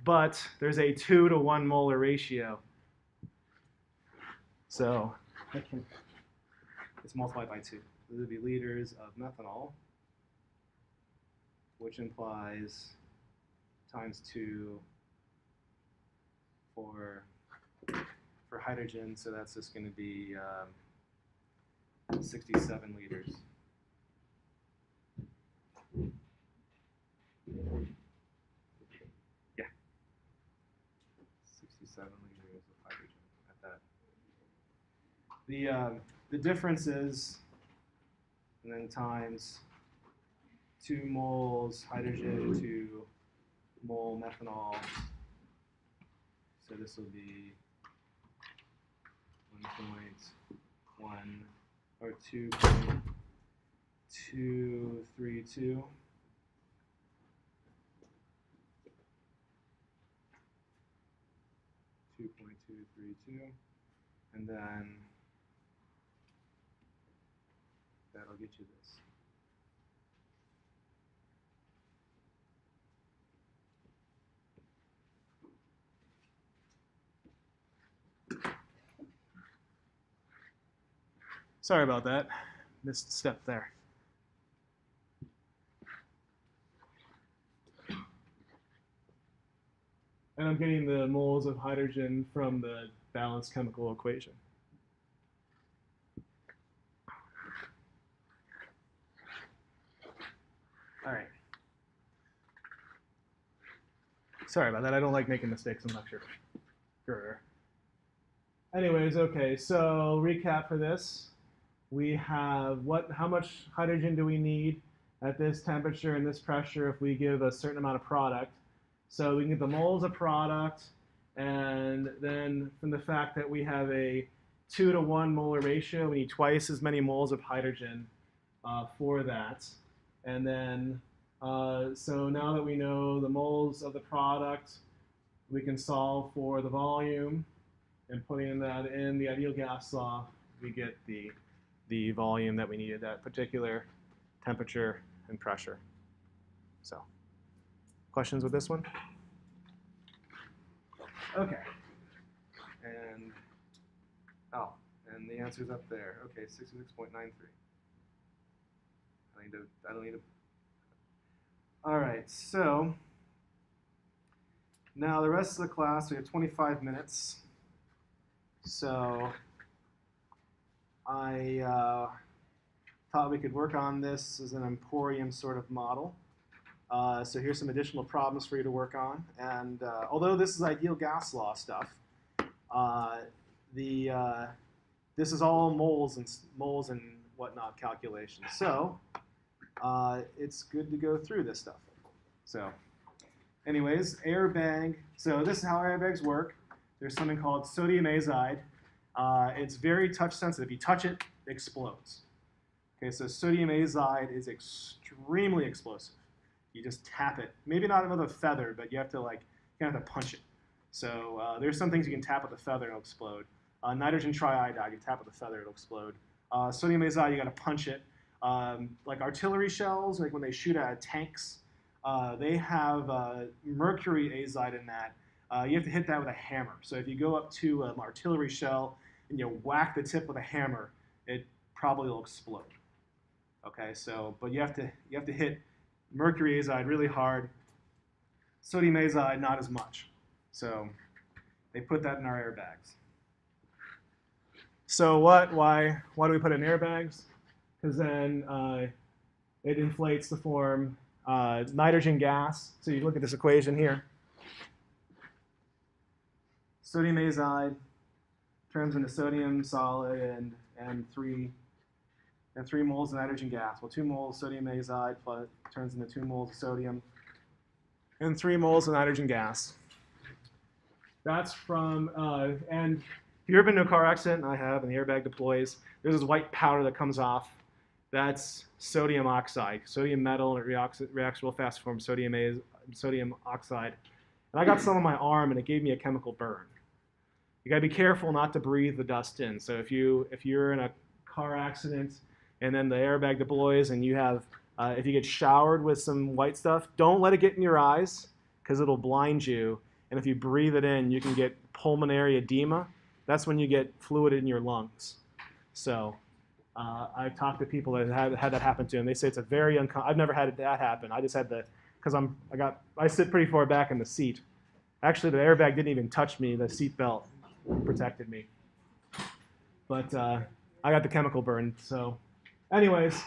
Speaker 1: But there's a 2 to 1 molar ratio. So it's multiplied by 2. This would be liters of methanol, which implies times 2 for hydrogen, so that's just going to be 67 liters. Yeah. 67 liters of hydrogen at that. The difference is, and then times 2 moles hydrogen to mole methanol. So this will be 1.1 or 2.232. And then that'll get you this. Sorry about that. Missed step there. And I'm getting the moles of hydrogen from the balanced chemical equation. All right. Sorry about that. I don't like making mistakes in lecture. Sure. Anyways, okay, so recap for this. We have how much hydrogen do we need at this temperature and this pressure if we give a certain amount of product. So we can get the moles of product, and then from the fact that we have a 2 to 1 molar ratio, we need twice as many moles of hydrogen for that. And then, so now that we know the moles of the product, we can solve for the volume, and putting that in the ideal gas law, we get the volume that we need at that particular temperature and pressure. So, questions with this one? Okay. And the answer's up there. Okay, 66.93. I don't need to. All right, so now the rest of the class, we have 25 minutes. So I thought we could work on this as an emporium sort of model. So here's some additional problems for you to work on. And although this is ideal gas law stuff, this is all moles and whatnot calculations. So it's good to go through this stuff. So anyways, airbag. So this is how airbags work. There's something called sodium azide. It's very touch sensitive. You touch it, it explodes. Okay, so sodium azide is extremely explosive. You just tap it. Maybe not with a feather, but you have to punch it. So there's some things you can tap with a feather and it'll explode. Nitrogen triiodide, you tap with a feather, it'll explode. Sodium azide, you got to punch it. Like artillery shells, like when they shoot out of tanks, they have mercury azide in that. You have to hit that with a hammer. So if you go up to an artillery shell and you whack the tip with a hammer, it probably will explode. Okay, so but you have to hit mercury azide really hard. Sodium azide not as much. So they put that in our airbags. So why do we put it in airbags? Because then it inflates to form nitrogen gas. So you look at this equation here. Sodium azide turns into sodium solid and 3 moles of nitrogen gas. Well, 2 moles sodium azide turns into 2 moles of sodium and 3 moles of nitrogen gas. That's from, and if you've ever been to a car accident, I have, and the airbag deploys, there's this white powder that comes off. That's sodium oxide. Sodium metal, and it reacts real fast to form sodium oxide. And I got some on my arm, and it gave me a chemical burn. you gotta be careful not to breathe the dust in. So if you're in a car accident and then the airbag deploys and you have if you get showered with some white stuff, don't let it get in your eyes because it'll blind you. And if you breathe it in, you can get pulmonary edema. That's when you get fluid in your lungs. So I've talked to people that have had that happen to them. They say it's a very I've never had that happen. I just had because I sit pretty far back in the seat. Actually, the airbag didn't even touch me. The seat belt protected me. But I got the chemical burn. So anyways,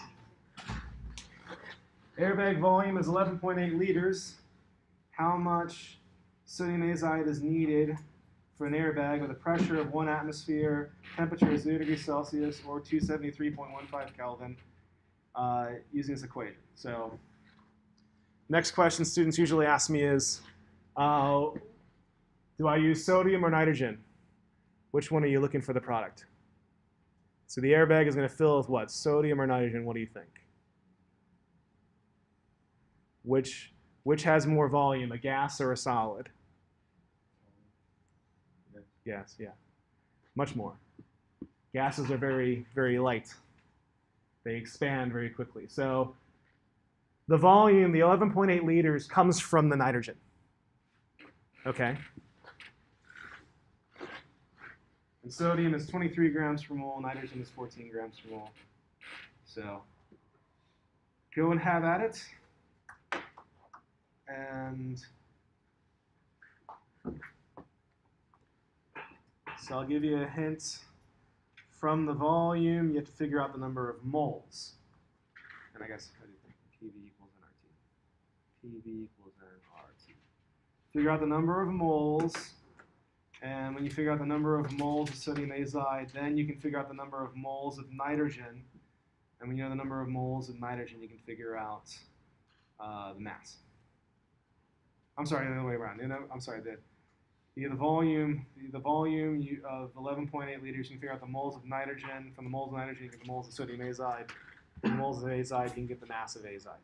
Speaker 1: airbag volume is 11.8 liters. How much sodium azide is needed for an airbag with a pressure of 1 atmosphere, temperature is 0 degrees Celsius, or 273.15 Kelvin, using this equation. So next question students usually ask me is, do I use sodium or nitrogen? Which one are you looking for the product? So the airbag is going to fill with what? Sodium or nitrogen? What do you think? Which has more volume, a gas or a solid? Gas, yeah. Much more. Gases are very, very light. They expand very quickly. So the volume, the 11.8 liters, comes from the nitrogen. Okay? And sodium is 23 grams per mole, nitrogen is 14 grams per mole. So go and have at it. And so I'll give you a hint. From the volume, you have to figure out the number of moles. And I guess, how do you think? PV equals nRT. PV equals nRT. Figure out the number of moles. And when you figure out the number of moles of sodium azide, then you can figure out the number of moles of nitrogen. And when you know the number of moles of nitrogen, you can figure out the mass. I'm sorry, the other way around. I'm sorry, the volume of 11.8 liters, you can figure out the moles of nitrogen. From the moles of nitrogen, you get the moles of sodium azide. From the moles of azide, you can get the mass of azide.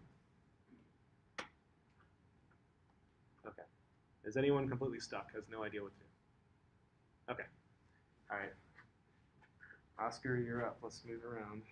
Speaker 1: Okay. Is anyone completely stuck? Has no idea what to do? Okay. All right. Oscar, you're up. Let's move around.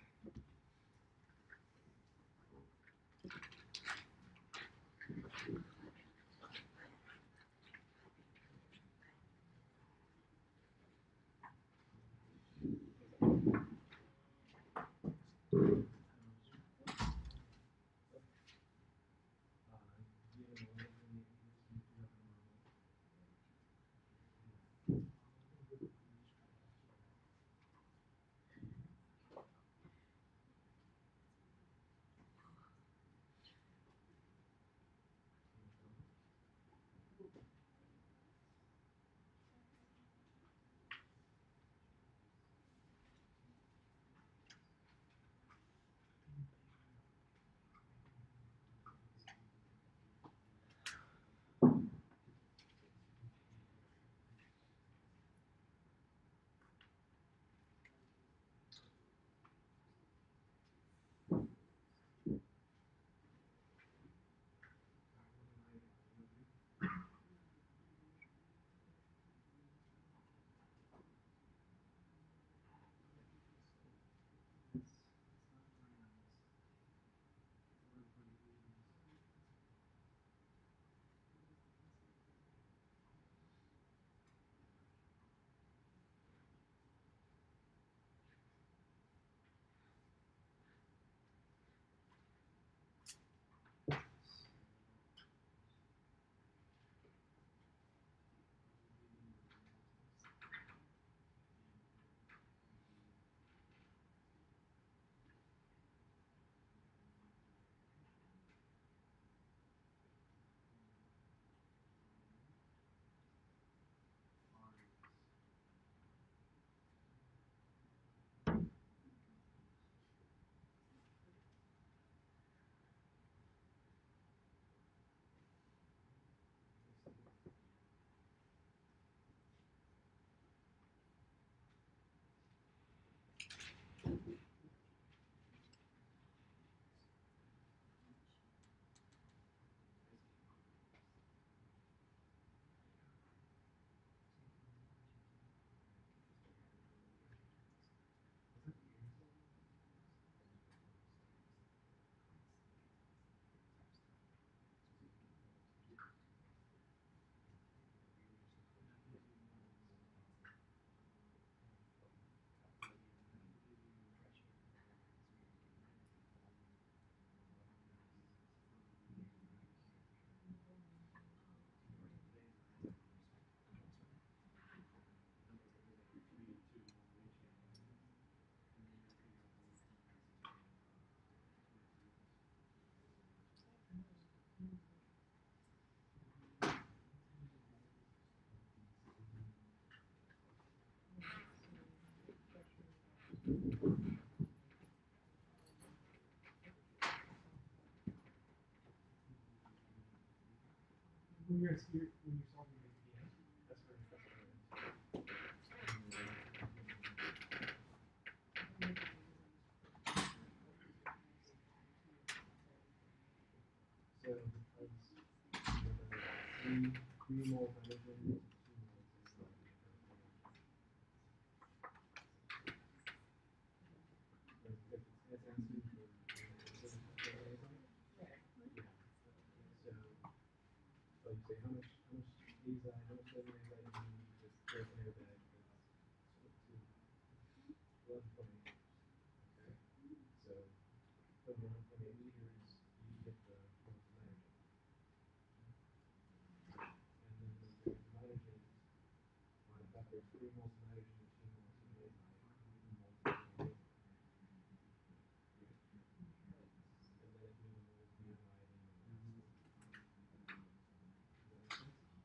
Speaker 2: When you're solving the PM, that's where it's So because three moles hydrogen, 2 moles is like so you say how much these how much of these I need just break it out that to 11.8. Okay. So from 11.8 liters you get the moles of nitrogen. And then there's nitrogen on top there's 3 moles of nitrogen and 2 moles of amazonite. And then if you do the moles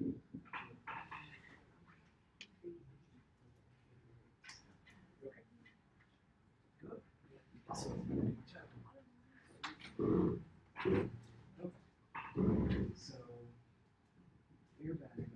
Speaker 2: of ammonite and so air bag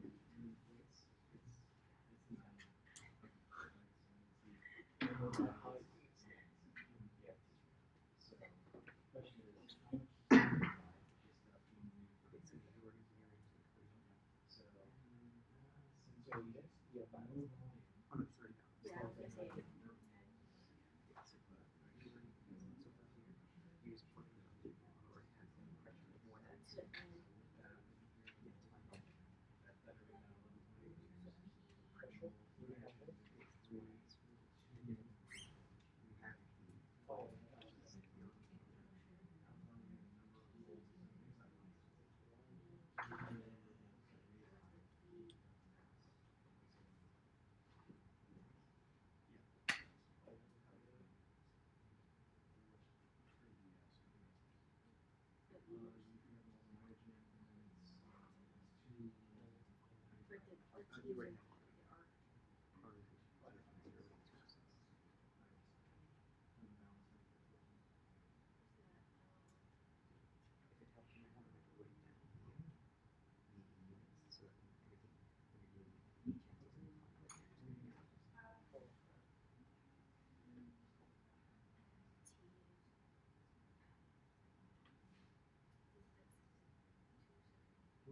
Speaker 2: well,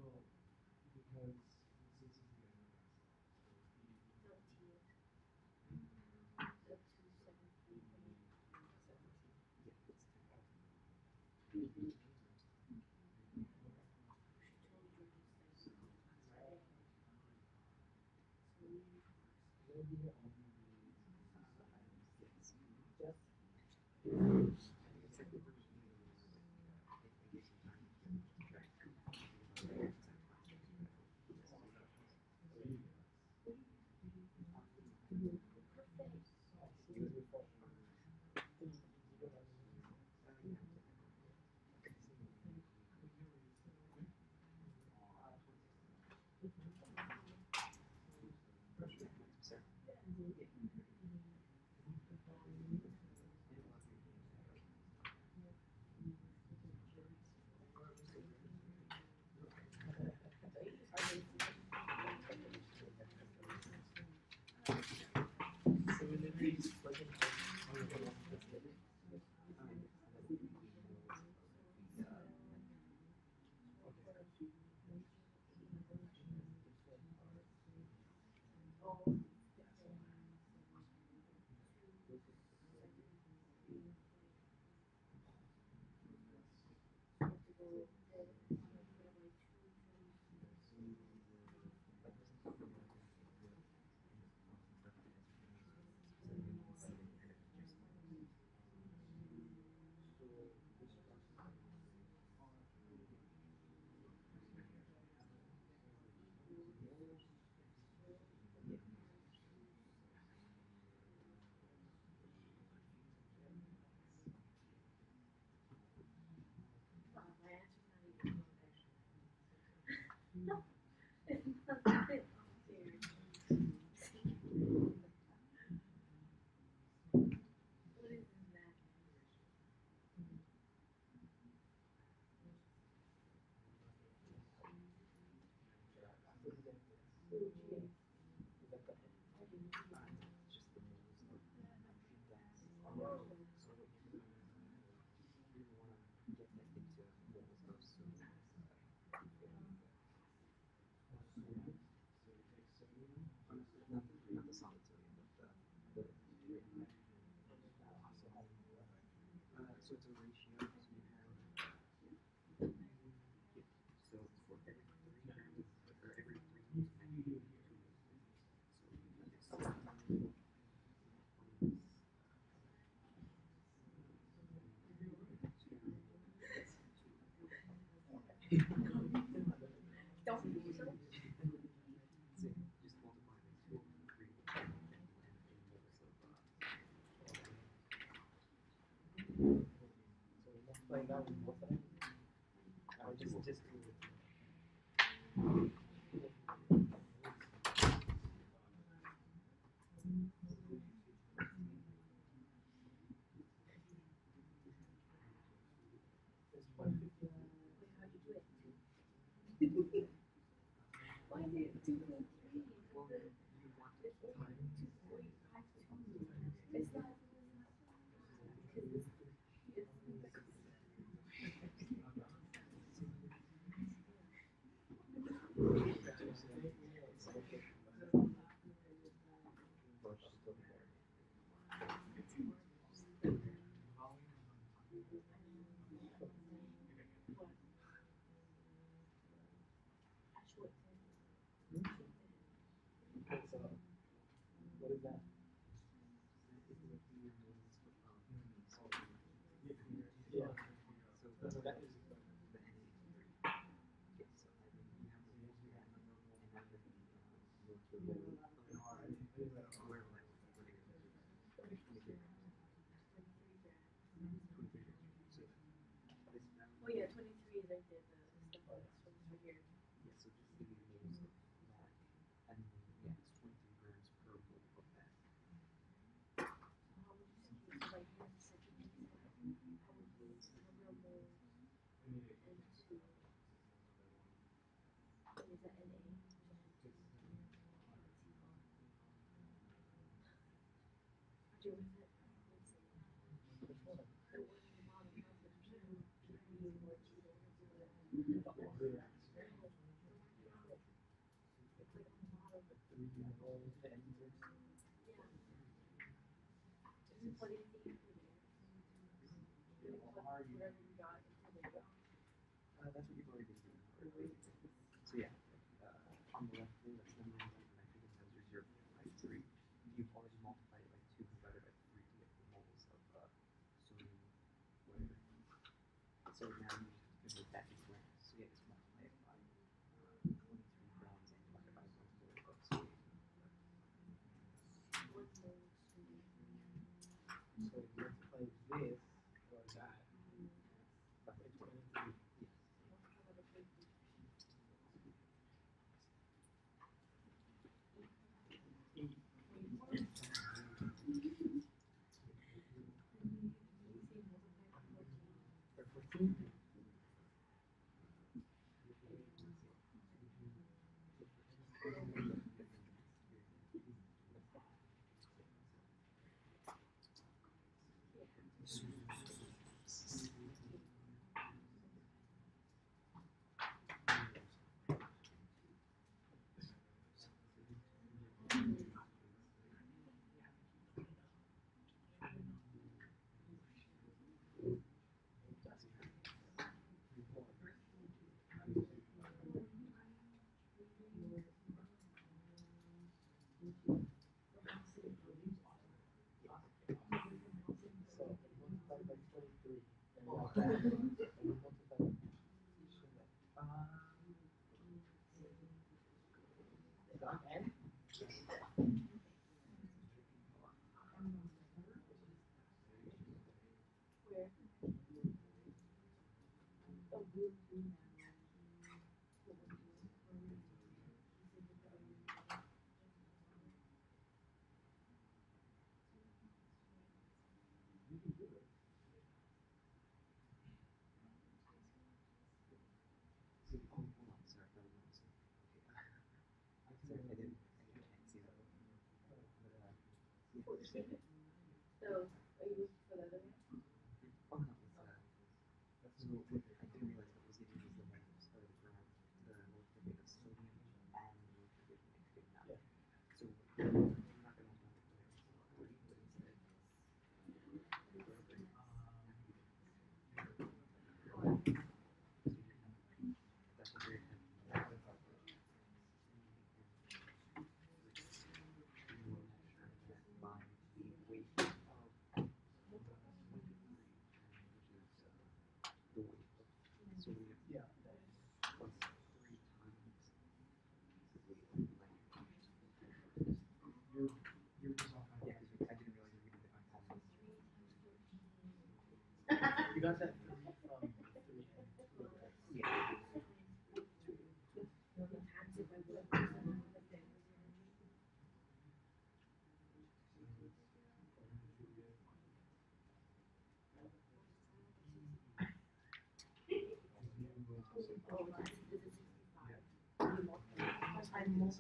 Speaker 2: because this is the other What is that? Yeah. That is that's what you've already been doing. So yeah, on the left here, that's number 1, and I think it tells you 0.3. You've already multiplied it by 2 divided by 3 to get the moles of sodium, whatever. So now you just convert that to grams. So yeah, just multiply it by 23 grams and divide it by 1 mole of sodium. So you multiply this or that by 23. Yes. Or 14. So multiply by 23. And multiply by and hold on, sorry, no, no, sorry. Okay. Sorry, I can't see that. Yeah.
Speaker 3: So, are you looking for the other one?
Speaker 2: Oh no, it's so what I didn't realize what was getting was the moles or the gram, the molecular weight of sodium and the molecular weight of nitrogen now. Yeah. So I'm not gonna multiply it by 3, but instead that's what you're having. You will measure that by the weight of 23, which is the weight of sodium. Yeah. Plus 3 times the weight of nitrogen.
Speaker 1: Well,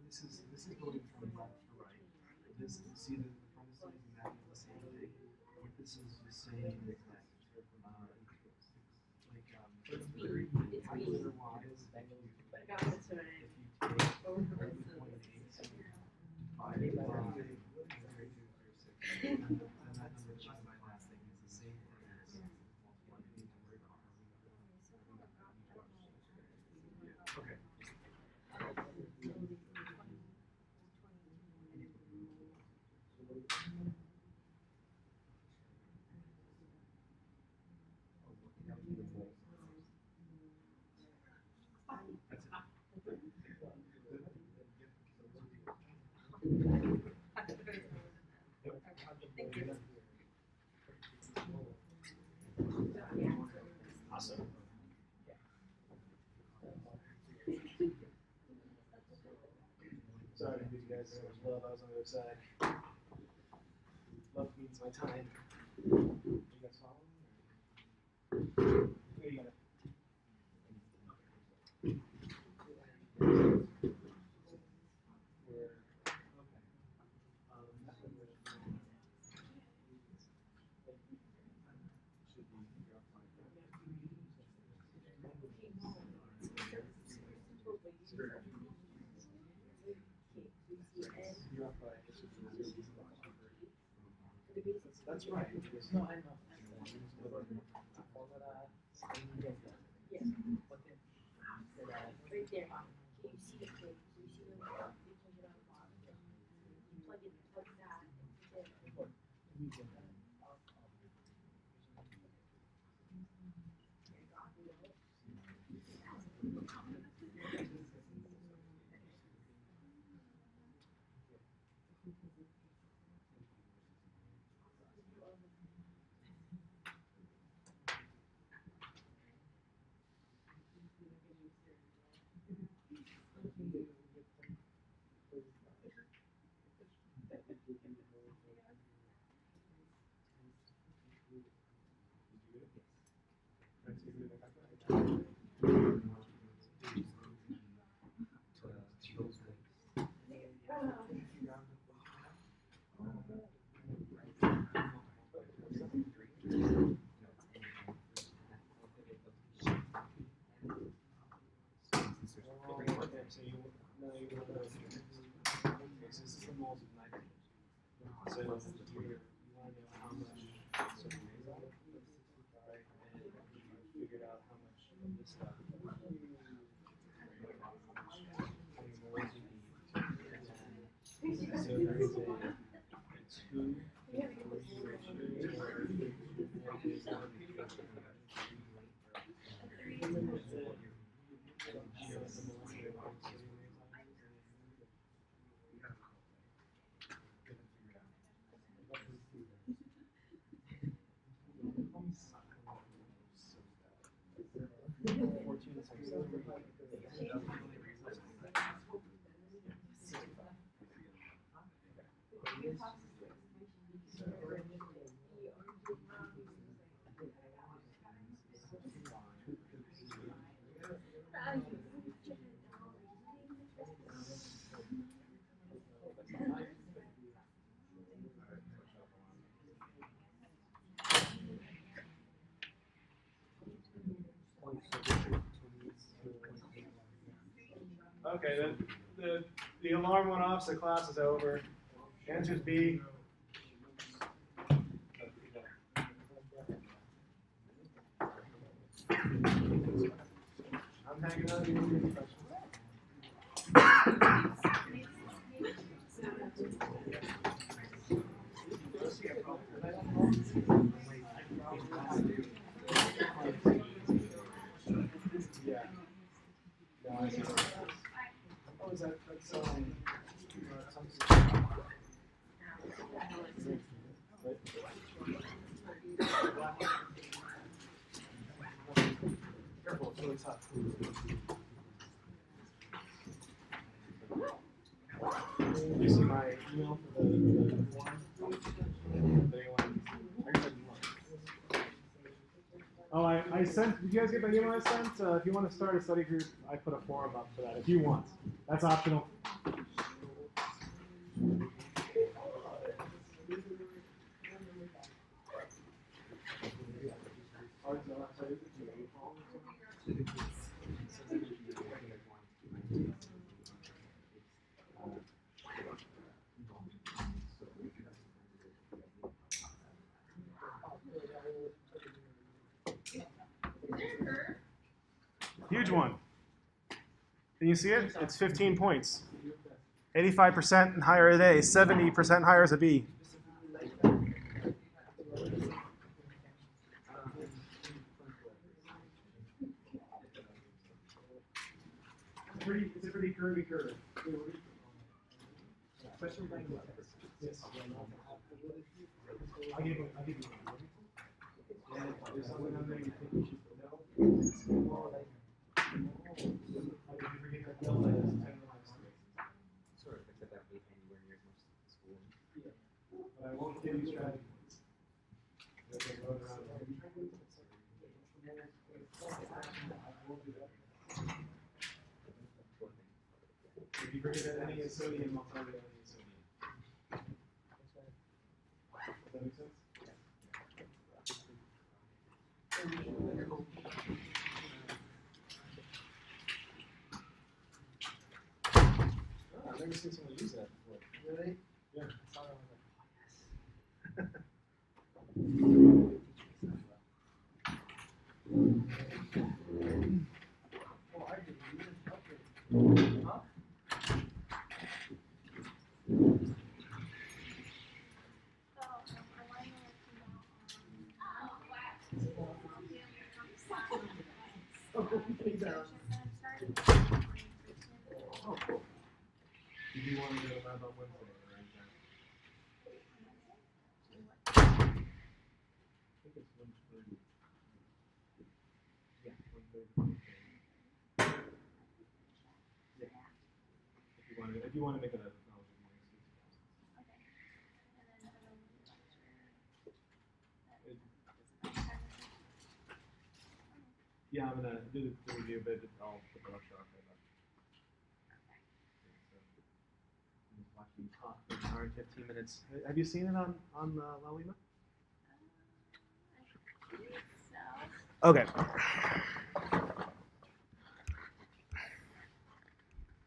Speaker 1: this is going from left to right. This see the parentheses and that is the same thing. This is the same exact calculator wise. If you take 1.8 and that number divided by that thing is the same thing as multiplying Okay. Awesome. Sorry to give you guys so much love. I was on the other side. Love means my time. You guys following? Here you go. That's right. No, I know.
Speaker 3: Right there. Can you see the plate? Can you see the plug? You plug it on the bottom. You plug that into So you now you want to know this is the moles of nitrogen. So you want to know how much certain things are, right? And you figured out how much of this stuff. How many moles you need. So there is a 2 to 3 ratio where
Speaker 1: Okay, the alarm went off, so class is over. Answer's B. I'm hanging out. You want to questions? Yeah. No, I see. Oh, is that that's careful, it's really tough. You see my email for the form? Oh, I sent. Did you guys get my email I sent? If you want to start a study group, I put a forum up for that. If you want, that's optional. Huge one. Can you see it? It's 15 points. 85% and higher as A, 70% higher as a B. It's a pretty curvy curve. Yes. I'll give you there's something on there you think you should know? Did you forget that delta is 10 minus 3?
Speaker 4: Sort of, except that we anywhere near as much school.
Speaker 1: Yeah. But I won't give you strategy points. They can load around there. If you forget that any is sodium, I'll tell you that any is sodium. Does that make sense? I've never seen someone use that before. Really? Yeah. I saw that one. Oh, I didn't. Huh? Oh, cool. Did you want to go to lab on Wednesday or anytime? I think it's 1:30. Yeah, 1:30. Yeah. If you want to make it a yeah, I'm gonna do the review, but I'll put the lecture on there. Just watch me talk for an hour and 15 minutes. Have you seen it on Lalima? Okay.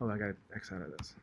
Speaker 1: Oh, I got to X out of this.